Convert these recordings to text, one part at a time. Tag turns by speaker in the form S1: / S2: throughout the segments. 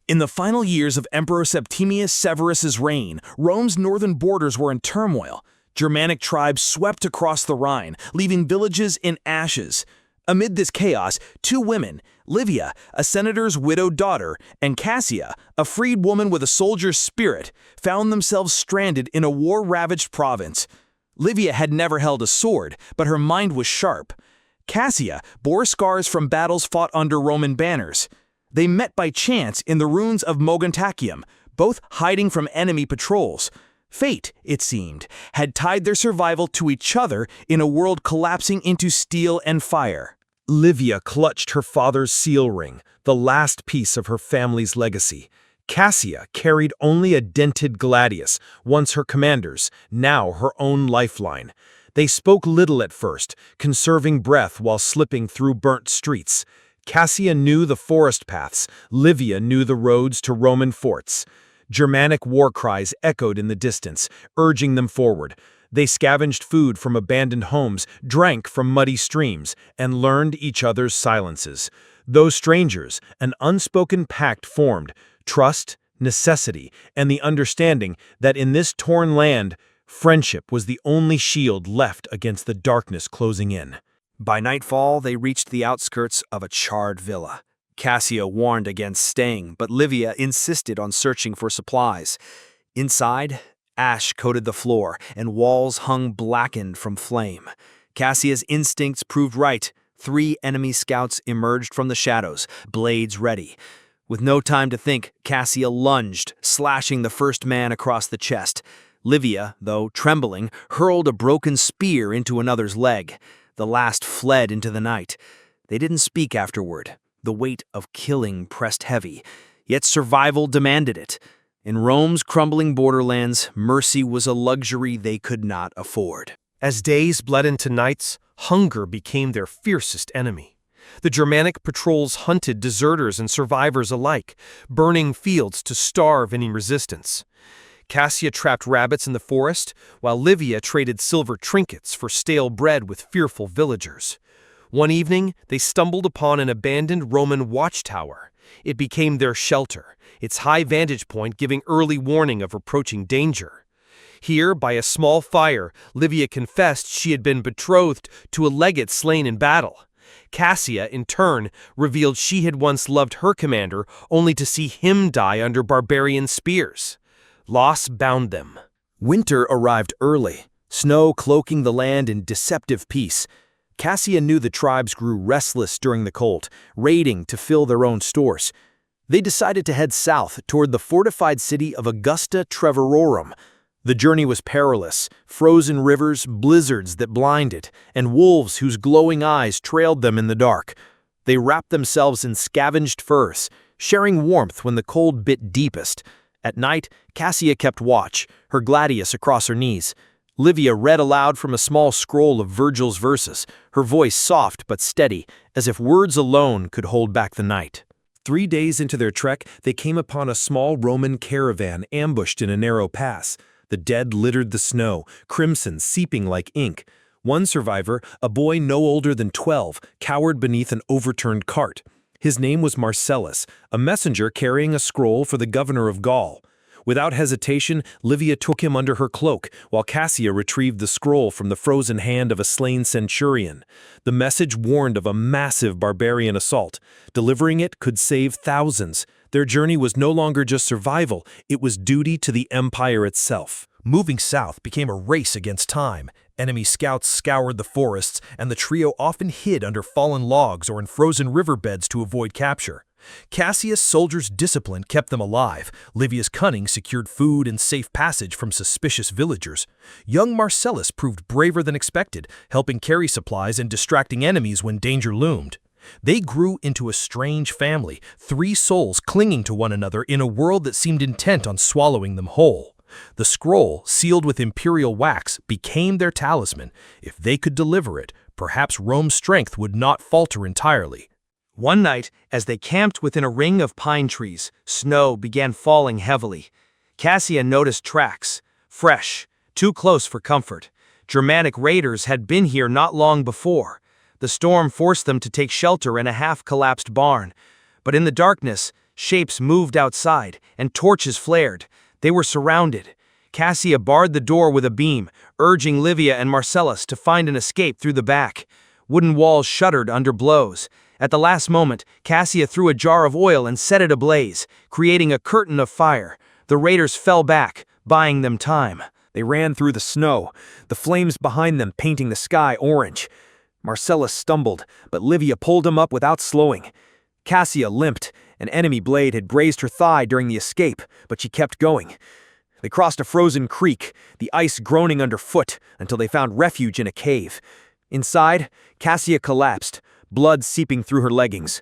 S1: In the final years of Emperor Septimius Severus's reign, Rome's northern borders were in turmoil. Germanic tribes swept across the Rhine, leaving villages in ashes. Amid this chaos, two women, Livia, a senator's widowed daughter, and Cassia, a freed woman with a soldier's spirit, found themselves stranded in a war-ravaged province. Livia had never held a sword, but her mind was sharp. Cassia bore scars from battles fought under Roman banners. They met by chance in the ruins of Mogontiacum, both hiding from enemy patrols. Fate, it seemed, had tied their survival to each other in a world collapsing into steel and fire.
S2: Livia clutched her father's seal ring, the last piece of her family's legacy. Cassia carried only a dented gladius, once her commander's, now her own lifeline. They spoke little at first, conserving breath while slipping through burnt streets. Cassia knew the forest paths, Livia knew the roads to Roman forts. Germanic war cries echoed in the distance, urging them forward. They scavenged food from abandoned homes, drank from muddy streams, and learned each other's silences. Though strangers, an unspoken pact formed, trust, necessity, and the understanding that in this torn land, friendship was the only shield left against the darkness closing in.
S1: By nightfall, they reached the outskirts of a charred villa. Cassia warned against staying, but Livia insisted on searching for supplies. Inside, ash coated the floor, and walls hung blackened from flame. Cassia's instincts proved right. 3 enemy scouts emerged from the shadows, blades ready. With no time to think, Cassia lunged, slashing the first man across the chest. Livia, though trembling, hurled a broken spear into another's leg. The last fled into the night. They didn't speak afterward. The weight of killing pressed heavy, yet survival demanded it. In Rome's crumbling borderlands, mercy was a luxury they could not afford.
S2: As days bled into nights, hunger became their fiercest enemy. The Germanic patrols hunted deserters and survivors alike, burning fields to starve any resistance. Cassia trapped rabbits in the forest, while Livia traded silver trinkets for stale bread with fearful villagers. One evening, they stumbled upon an abandoned Roman watchtower. It became their shelter, its high vantage point giving early warning of approaching danger. Here, by a small fire, Livia confessed she had been betrothed to a legate slain in battle. Cassia, in turn, revealed she had once loved her commander, only to see him die under barbarian spears. Loss bound them.
S1: Winter arrived early, snow cloaking the land in deceptive peace. Cassia knew the tribes grew restless during the cold, raiding to fill their own stores. They decided to head south toward the fortified city of Augusta Treverorum. The journey was perilous, frozen rivers, blizzards that blinded, and wolves whose glowing eyes trailed them in the dark. They wrapped themselves in scavenged furs, sharing warmth when the cold bit deepest. At night, Cassia kept watch, her gladius across her knees. Livia read aloud from a small scroll of Virgil's verses, her voice soft but steady, as if words alone could hold back the night. 3 days into their trek, they came upon a small Roman caravan ambushed in a narrow pass. The dead littered the snow, crimson seeping like ink. One survivor, a boy no older than 12, cowered beneath an overturned cart. His name was Marcellus, a messenger carrying a scroll for the governor of Gaul. Without hesitation, Livia took him under her cloak, while Cassia retrieved the scroll from the frozen hand of a slain centurion. The message warned of a massive barbarian assault. Delivering it could save thousands. Their journey was no longer just survival, it was duty to the empire itself. Moving south became a race against time. Enemy scouts scoured the forests, and the trio often hid under fallen logs or in frozen riverbeds to avoid capture. Cassia's soldiers' discipline kept them alive. Livia's cunning secured food and safe passage from suspicious villagers. Young Marcellus proved braver than expected, helping carry supplies and distracting enemies when danger loomed. They grew into a strange family, 3 souls clinging to one another in a world that seemed intent on swallowing them whole. The scroll, sealed with imperial wax, became their talisman. If they could deliver it, perhaps Rome's strength would not falter entirely. One night, as they camped within a ring of pine trees, snow began falling heavily. Cassia noticed tracks, fresh, too close for comfort. Germanic raiders had been here not long before. The storm forced them to take shelter in a half-collapsed barn. But in the darkness, Shapes moved outside, and torches flared. They were surrounded. Cassia barred the door with a beam, urging Livia and Marcellus to find an escape through the back. Wooden walls shuddered under blows. At the last moment, Cassia threw a jar of oil and set it ablaze, creating a curtain of fire. The raiders fell back, buying them time. They ran through the snow, the flames behind them painting the sky orange. Marcellus stumbled, but Livia pulled him up without slowing. Cassia limped. An enemy blade had grazed her thigh during the escape, but she kept going. They crossed a frozen creek, the ice groaning underfoot, until they found refuge in a cave. Inside, Cassia collapsed, blood seeping through her leggings.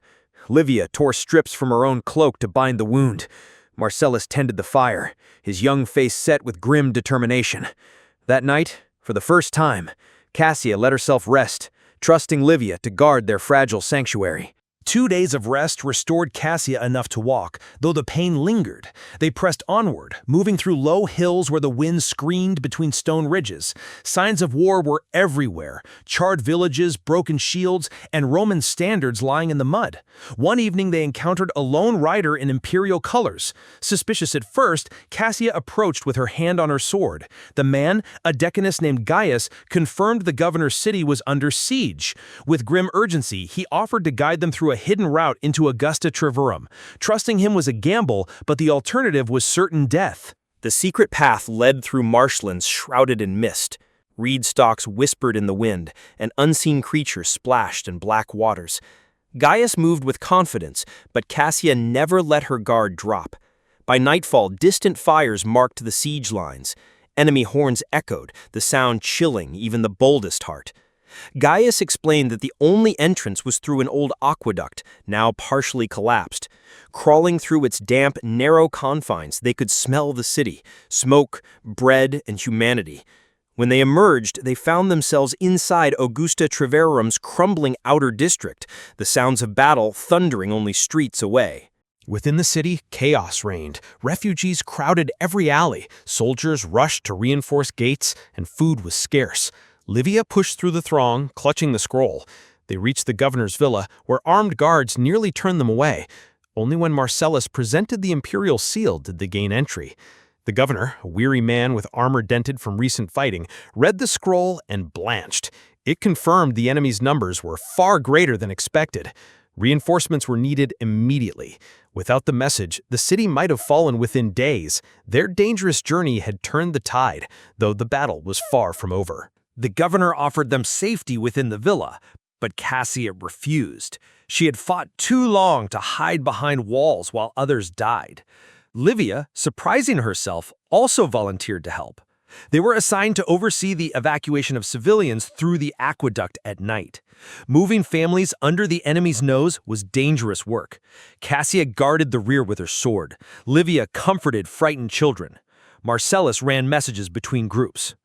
S1: Livia tore strips from her own cloak to bind the wound. Marcellus tended the fire, his young face set with grim determination. That night, for the first time, Cassia let herself rest, trusting Livia to guard their fragile sanctuary.
S2: 2 days of rest restored Cassia enough to walk, though the pain lingered. They pressed onward, moving through low hills where the wind screamed between stone ridges. Signs of war were everywhere: charred villages, broken shields, and Roman standards lying in the mud. One evening they encountered a lone rider in imperial colors. Suspicious at first, Cassia approached with her hand on her sword. The man, a decanus named Gaius, confirmed the governor's city was under siege. With grim urgency, he offered to guide them through a hidden route into Augusta Treverum. Trusting him was a gamble, but the alternative was certain death.
S1: The secret path led through marshlands shrouded in mist. Reed stalks whispered in the wind, and unseen creatures splashed in black waters. Gaius moved with confidence, but Cassia never let her guard drop. By nightfall, distant fires marked the siege lines. Enemy horns echoed, the sound chilling even the boldest heart. Gaius explained that the only entrance was through an old aqueduct, now partially collapsed. Crawling through its damp, narrow confines, they could smell the city, smoke, bread, and humanity. When they emerged, they found themselves inside Augusta Treverum's crumbling outer district, the sounds of battle thundering only streets away.
S2: Within the city, chaos reigned. Refugees crowded every alley, soldiers rushed to reinforce gates, and food was scarce. Livia pushed through the throng, clutching the scroll. They reached the governor's villa, where armed guards nearly turned them away. Only when Marcellus presented the imperial seal did they gain entry. The governor, a weary man with armor dented from recent fighting, read the scroll and blanched. It confirmed the enemy's numbers were far greater than expected. Reinforcements were needed immediately. Without the message, the city might have fallen within days. Their dangerous journey had turned the tide, though the battle was far from over.
S1: The governor offered them safety within the villa, but Cassia refused. She had fought too long to hide behind walls while others died. Livia, surprising herself, also volunteered to help. They were assigned to oversee the evacuation of civilians through the aqueduct at night. Moving families under the enemy's nose was dangerous work. Cassia guarded the rear with her sword. Livia comforted frightened children. Marcellus ran messages between groups.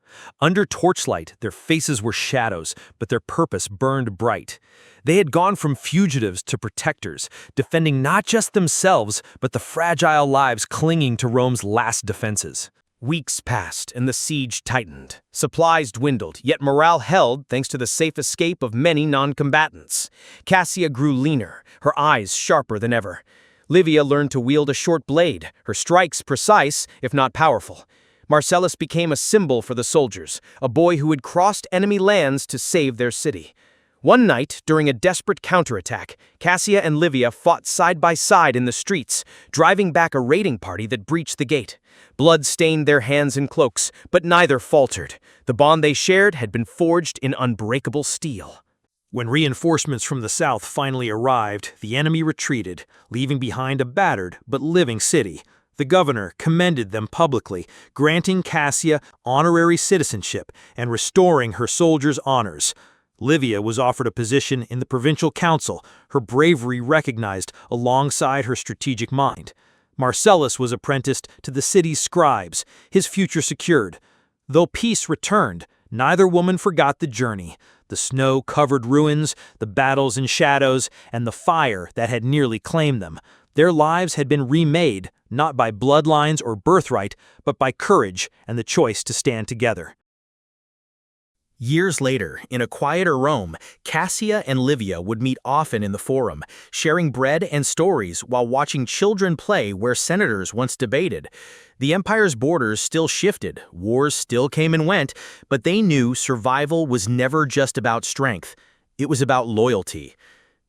S1: Under torchlight, their faces were shadows, but their purpose burned bright. They had gone from fugitives to protectors, defending not just themselves, but the fragile lives clinging to Rome's last defenses. Weeks passed, and the siege tightened. Supplies dwindled, yet morale held thanks to the safe escape of many non-combatants. Cassia grew leaner, her eyes sharper than ever. Livia learned to wield a short blade, her strikes precise, if not powerful. Marcellus became a symbol for the soldiers, a boy who had crossed enemy lands to save their city. One night, during a desperate counterattack, Cassia and Livia fought side by side in the streets, driving back a raiding party that breached the gate. Blood stained their hands and cloaks, but neither faltered. The bond they shared had been forged in unbreakable steel.
S2: When reinforcements from the south finally arrived, the enemy retreated, leaving behind a battered but living city. The governor commended them publicly, granting Cassia honorary citizenship and restoring her soldiers' honors. Livia was offered a position in the provincial council, her bravery recognized alongside her strategic mind. Marcellus was apprenticed to the city's scribes, his future secured. Though peace returned, neither woman forgot the journey. The snow-covered ruins, the battles in shadows, and the fire that had nearly claimed them. Their lives had been remade, not by bloodlines or birthright, but by courage and the choice to stand together.
S1: Years later, in a quieter Rome, Cassia and Livia would meet often in the Forum, sharing bread and stories while watching children play where senators once debated. The empire's borders still shifted, wars still came and went, but they knew survival was never just about strength. It was about loyalty.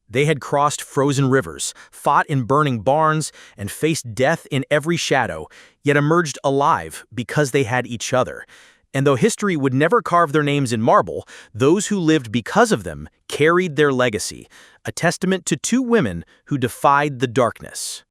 S1: They had crossed frozen rivers, fought in burning barns, and faced death in every shadow, yet emerged alive because they had each other. And though history would never carve their names in marble, those who lived because of them carried their legacy, a testament to two women who defied the darkness.